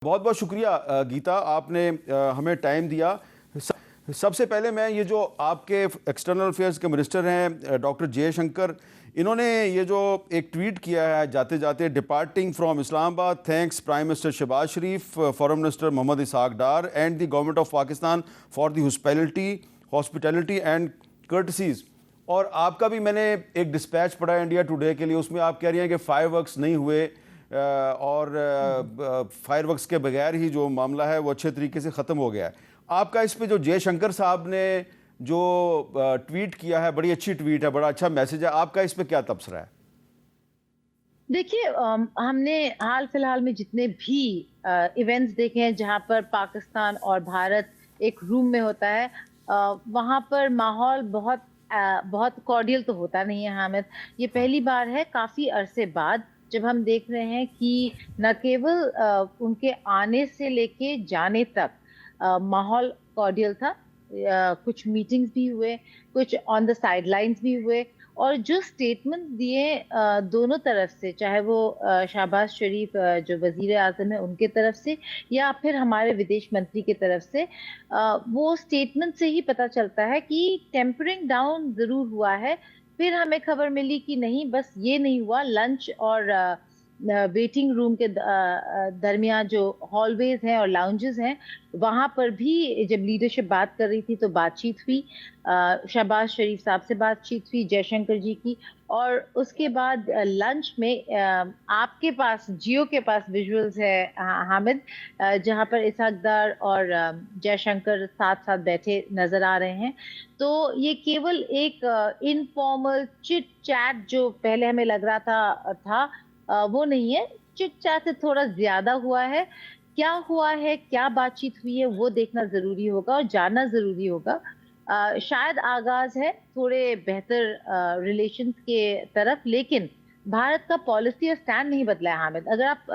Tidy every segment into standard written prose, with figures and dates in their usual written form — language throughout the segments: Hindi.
बहुत बहुत शुक्रिया गीता, आपने हमें टाइम दिया। सबसे पहले मैं ये जो आपके एक्सटर्नल अफेयर्स के मिनिस्टर हैं डॉक्टर जयशंकर, इन्होंने ये जो एक ट्वीट किया है जाते जाते, departing from Islamabad, thanks prime minister Shahbaz Sharif, foreign minister Mohammad Ishaq Dar and the government of Pakistan for the hospitality and courtesies. और आपका भी मैंने एक डिस्पैच पढ़ा है इंडिया टुडे के लिए, उसमें आप कह रही हैं कि फायरवर्क्स नहीं हुए और फायरवर्क्स के बगैर ही जो मामला है वो अच्छे तरीके से ख़त्म हो गया है। आपका इस पे जो जयशंकर साहब ने जो ट्वीट किया है, बड़ी अच्छी ट्वीट है, बड़ा अच्छा मैसेज है, आपका इस पे क्या तबसरा है? देखिए, हमने हाल फिलहाल में जितने भी इवेंट्स देखे हैं जहां पर पाकिस्तान और भारत एक रूम में होता है, वहां पर माहौल बहुत कॉर्डियल तो होता नहीं है हामिद। ये पहली बार है काफी अरसे बाद जब हम देख रहे हैं कि न केवल उनके आने से लेके जाने तक माहौल कॉर्डियल था। कुछ मीटिंग्स भी हुए, कुछ ऑन द साइडलाइंस भी हुए, और जो स्टेटमेंट दिए दोनों तरफ से, चाहे वो शहबाज शरीफ जो वजीर आजम है उनके तरफ से, या फिर हमारे विदेश मंत्री की तरफ से, वो स्टेटमेंट से ही पता चलता है कि टेम्परिंग डाउन जरूर हुआ है। फिर हमें खबर मिली कि नहीं, बस ये नहीं हुआ, लंच और वेटिंग रूम के दरमियान जो हॉलवेज हैं और लाउंजेस हैं, वहां पर भी जब लीडरशिप बात कर रही थी तो बातचीत हुई। शहबाज शरीफ साहब से बातचीत हुई, जयशंकर जी की। और उसके बाद लंच में आपके पास, जियो के पास विजुअल्स है हामिद, जहां पर इसहाकदार और जयशंकर साथ साथ बैठे नजर आ रहे हैं। तो ये केवल एक इनफॉर्मल चिट चैट जो पहले हमें लग रहा था वो नहीं है। चिट चैट से थोड़ा ज्यादा हुआ है। क्या हुआ है, क्या बातचीत हुई है, वो देखना जरूरी होगा और जानना जरूरी होगा। शायद आगाज है थोड़े बेहतर रिलेशंस के तरफ, लेकिन भारत का पॉलिसी और स्टैंड नहीं बदला है हामिद। अगर आप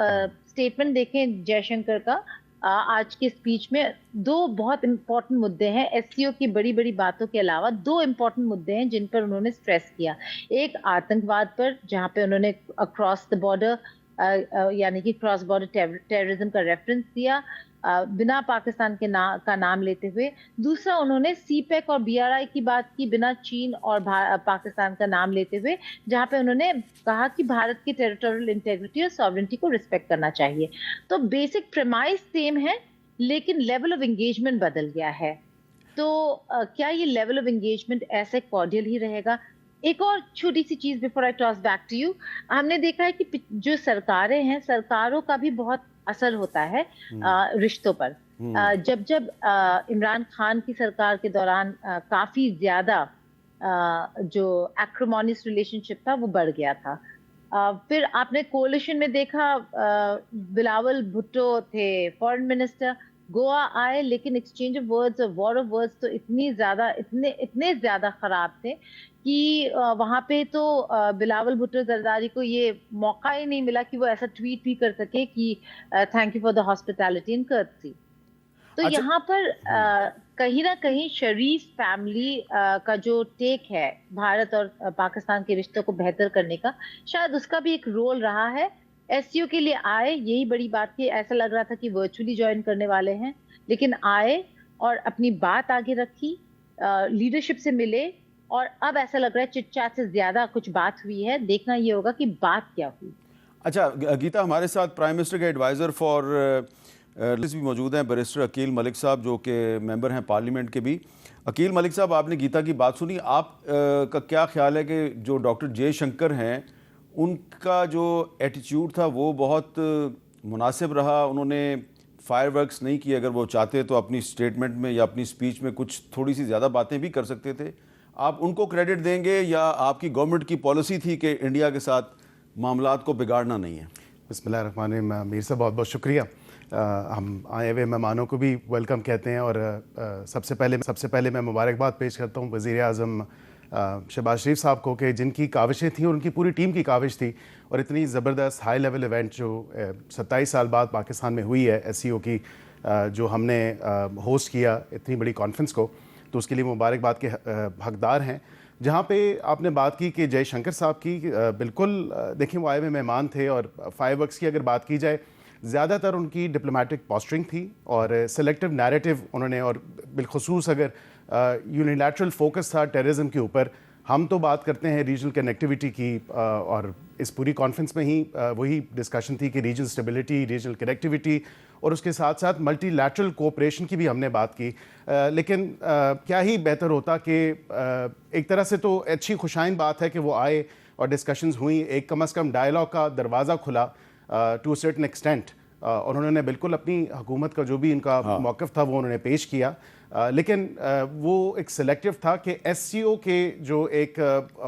स्टेटमेंट देखें जयशंकर का आज के स्पीच में, दो बहुत इंपॉर्टेंट मुद्दे हैं। एससीओ की बड़ी बड़ी बातों के अलावा दो इंपॉर्टेंट मुद्दे हैं जिन पर उन्होंने स्ट्रेस किया। एक आतंकवाद पर, जहां पे उन्होंने अक्रॉस द बॉर्डर यानी कि क्रॉस बॉर्डर टेररिज्म का रेफरेंस दिया बिना पाकिस्तान का नाम लेते हुए। दूसरा, उन्होंने सीपेक और बीआरआई की बात की बिना चीन और पाकिस्तान का नाम लेते हुए, जहां पे उन्होंने कहा कि भारत की टेरिटोरियल इंटेग्रिटी और सॉवरेनिटी को रिस्पेक्ट करना चाहिए। तो बेसिक प्रेमाइस सेम है, लेकिन लेवल ऑफ एंगेजमेंट बदल गया है। तो क्या ये लेवल ऑफ एंगेजमेंट ऐसे कॉर्डियल ही रहेगा? एक और छोटी सी चीज before I toss back to you, हमने देखा है कि जो सरकारें हैं, सरकारों का भी बहुत असर होता है रिश्तों पर। जब जब इमरान खान की सरकार के दौरान काफी ज्यादा जो एक्रोमोनियस रिलेशनशिप था वो बढ़ गया था। फिर आपने कोalition में देखा, बिलावल भुट्टो थे फॉरेन मिनिस्टर, गोवा आए, लेकिन एक्सचेंज ऑफ वर्ड्स और वॉर ऑफ वर्ड्स तो इतने ज्यादा खराब थे कि वहां पे तो बिलावल भुट्टो जरदारी को ये मौका ही नहीं मिला कि वो ऐसा ट्वीट भी कर सके कि thank you for the hospitality and courtesy. तो अच्छा। यहाँ पर कहीं ना कहीं शरीफ फैमिली का जो टेक है भारत और पाकिस्तान के रिश्तों को बेहतर करने का, शायद उसका भी एक रोल रहा है। एससीओ के लिए आए, यही बड़ी बात थी। ऐसा लग रहा था कि वर्चुअली ज्वाइन करने वाले हैं, लेकिन आए और अपनी बात आगे रखी, लीडरशिप से मिले, और अब ऐसा लग रहा है चिट चैट से ज्यादा कुछ बात हुई है। देखना ये होगा कि बात क्या हुई। अच्छा गीता, हमारे साथ प्राइम मिनिस्टर के एडवाइज़र फॉर भी मौजूद हैं, बैरिस्टर अकील मलिक साहब, जो कि मेंबर हैं पार्लियामेंट के भी। अकील मलिक साहब, आपने गीता की बात सुनी, आप का क्या ख्याल है कि जो डॉक्टर जयशंकर हैं उनका जो एटीट्यूड था वो बहुत मुनासिब रहा? उन्होंने फायरवर्क्स नहीं किए, अगर वो चाहते तो अपनी स्टेटमेंट में या अपनी स्पीच में कुछ थोड़ी सी ज़्यादा बातें भी कर सकते थे। आप उनको क्रेडिट देंगे या आपकी गवर्नमेंट की पॉलिसी थी कि इंडिया के साथ मामलात को बिगाड़ना नहीं है? बिस्मिल्लाहिर्रहमानिर्रहीम। मीर साहब, बहुत बहुत शुक्रिया। हम आए हुए मेहमानों को भी वेलकम कहते हैं, और सबसे पहले मैं मुबारकबाद पेश करता हूँ वज़ीर आज़म शहबाज शरीफ साहब को, कि जिनकी काविशें थी और उनकी पूरी टीम की काविश थी, और इतनी ज़बरदस्त हाई लेवल इवेंट जो 27 साल बाद पाकिस्तान में हुई है एससीओ की, जो हमने होस्ट किया इतनी बड़ी कॉन्फ्रेंस को, तो उसके लिए मुबारकबाद के हकदार हैं। जहाँ पे आपने बात की कि जयशंकर साहब की, बिल्कुल देखिए वो आए हुए मेहमान थे, और फायरवर्क्स की अगर बात की जाए, ज़्यादातर उनकी डिप्लोमेटिक पॉस्चरिंग थी और सेलेक्टिव नैरेटिव उन्होंने, और बिलखसूस अगर यूनिलैटरल फोकस था टेररिज्म के ऊपर। हम तो बात करते हैं रीजनल कनेक्टिविटी की, और इस पूरी कॉन्फ्रेंस में ही वही डिस्कशन थी कि रीजनल स्टेबिलिटी, रीजनल कनेक्टिविटी और उसके साथ साथ मल्टीलैटरल कोऑपरेशन की भी हमने बात की। लेकिन क्या ही बेहतर होता कि एक तरह से तो अच्छी खुशाइन बात है कि वो आए और डिस्कशंस हुई, एक कम से कम डायलॉग का दरवाज़ा खुला टू अ सर्टेन एक्सटेंट, और उन्होंने बिल्कुल अपनी हुकूमत का जो भी इनका मौक़िफ़ था वो उन्होंने पेश किया। लेकिन वो एक सेलेक्टिव था कि एससीओ के जो एक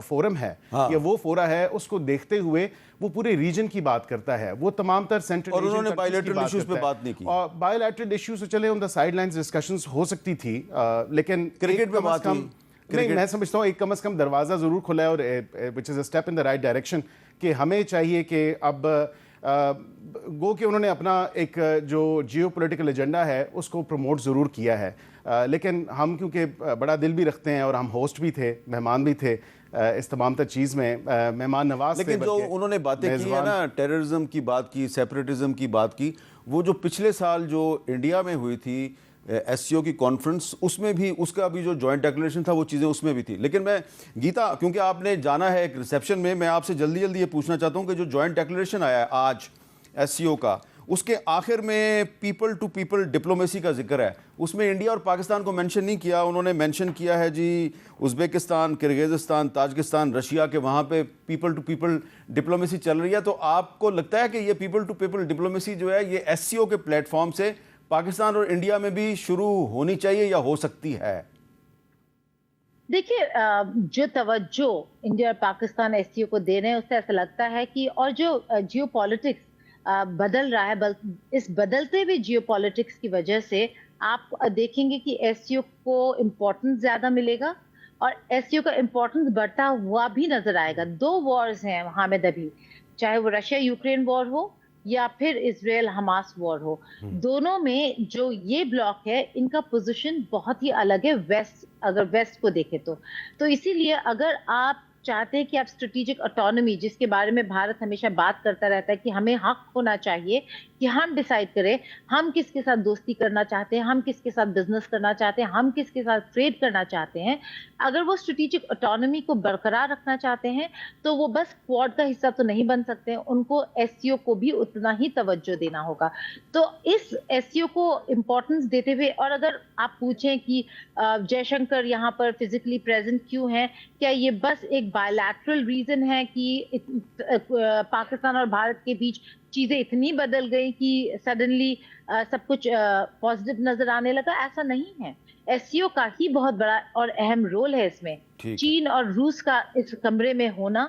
फोरम है या वो फोरा है, उसको देखते हुए वो पूरे रीजन की बात करता है, वो तमाम तर सेंट्रल और उन्होंने बायलैटरल इश्यूज पे बात नहीं की। और बायलैटरल इश्यूज तो चले ऑन द साइडलाइंस डिस्कशंस हो सकती थी, लेकिन क्रिकेट पे बात हुई। नहीं, मैं समझता हूँ एक कम से कम दरवाज़ा ज़रूर खुला है, और which is a step in the right direction कि हमें चाहिए कि अब गो कि उन्होंने अपना एक जो जियो पोलिटिकल एजेंडा है उसको प्रमोट ज़रूर किया है। लेकिन हम क्योंकि बड़ा दिल भी रखते हैं और हम होस्ट भी थे, मेहमान भी थे इस तमाम तर चीज़ में, मेहमान नवाज थे। लेकिन जो उन्होंने बातें की है ना, टेररिज्म की बात की, सेपरेटिज्म की बात की, वो जो पिछले साल जो इंडिया में हुई थी एससीओ की कॉन्फ्रेंस, उसमें भी उसका भी जो जॉइंट डिक्लेरेशन था वो चीज़ें उसमें भी थी। लेकिन मैं गीता, क्योंकि आपने जाना है एक रिसेप्शन में, मैं आपसे जल्दी जल्दी ये पूछना चाहता हूँ कि जो जॉइंट डिक्लेरेशन आया है आज एससीओ का, उसके आखिर में पीपल टू पीपल डिप्लोमेसी का जिक्र है। उसमें इंडिया और पाकिस्तान को मेंशन नहीं किया, उन्होंने मेंशन किया है जी उज़्बेकिस्तान, किर्गिज़स्तान, ताजिकिस्तान, रशिया के वहाँ पे पीपल टू पीपल डिप्लोमेसी चल रही है। तो आपको लगता है कि ये पीपल टू पीपल डिप्लोमेसी जो है ये एससीओ के प्लेटफॉर्म से पाकिस्तान और इंडिया में भी शुरू होनी चाहिए या हो सकती है? देखिए, जो तवज्जो इंडिया और पाकिस्तान एससीओ को दे रहे हैं उससे ऐसा लगता है कि, और जो जियो पॉलिटिक्स बदल रहा है, इस बदलते हुए जियो पॉलिटिक्स की वजह से आप देखेंगे कि एससीओ को इम्पोर्टेंस ज्यादा मिलेगा और एससीओ का इम्पोर्टेंस बढ़ता हुआ भी नजर आएगा। 2 वॉर्स हैं हामिद अभी, चाहे वो रशिया यूक्रेन वॉर हो या फिर इजराइल हमास वॉर हो, दोनों में जो ये ब्लॉक है इनका पोजीशन बहुत ही अलग है वेस्ट, अगर वेस्ट को देखें तो इसीलिए अगर आप चाहते हैं कि आप स्ट्रेटेजिक ऑटोनॉमी, जिसके बारे में भारत हमेशा बात करता रहता है कि हमें हक होना चाहिए कि हम डिसाइड करें हम किसके साथ दोस्ती करना चाहते हैं, हम किसके साथ बिजनेस करना चाहते हैं, हम किसके साथ ट्रेड करना चाहते हैं, अगर वो स्ट्रेटेजिक ऑटोनॉमी को बरकरार रखना चाहते हैं तो वो बस क्वाड का हिस्सा तो नहीं बन सकते, उनको एससीओ को भी उतना ही तवज्जो देना होगा। तो इस एससीओ को इम्पोर्टेंस देते हुए, और अगर आप पूछें कि जयशंकर यहाँ पर फिजिकली प्रेजेंट क्यों हैं, क्या ये बस एक बायलैटरल रीजन है कि पाकिस्तान और भारत के बीच चीजें इतनी बदल गई कि सडनली सब कुछ पॉजिटिव नजर आने लगा? ऐसा नहीं है। एससीओ का ही बहुत बड़ा और अहम रोल है इसमें। चीन और रूस का इस कमरे में होना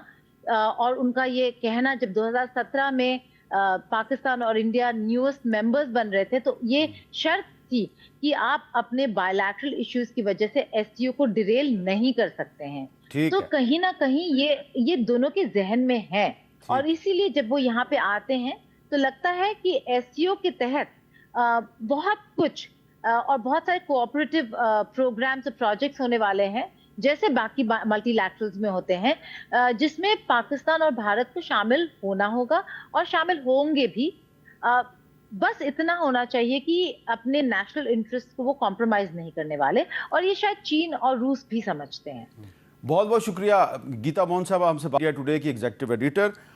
और उनका ये कहना, जब 2017 में पाकिस्तान और इंडिया न्यूएस्ट मेंबर्स बन रहे थे तो ये शर्त थी कि आप अपने बायलैटरल इश्यूज की वजह से एससीओ को डिरेल नहीं कर सकते हैं। तो कहीं ना कहीं ये दोनों के जहन में है, और इसीलिए जब वो यहाँ पे आते हैं तो लगता है कि एससीओ के तहत बहुत कुछ और बहुत सारे कोऑपरेटिव प्रोग्राम्स और प्रोजेक्ट्स होने वाले हैं, जैसे बाकी मल्टीलैटरल्स में होते हैं, जिसमें पाकिस्तान और भारत को शामिल होना होगा और शामिल होंगे भी। बस इतना होना चाहिए कि अपने नेशनल इंटरेस्ट को वो कॉम्प्रोमाइज नहीं करने वाले, और ये शायद चीन और रूस भी समझते हैं। बहुत बहुत शुक्रिया गीता मोहन साहब, हमसे बात किया, टुडे की एग्जीक्यूटिव एडिटर।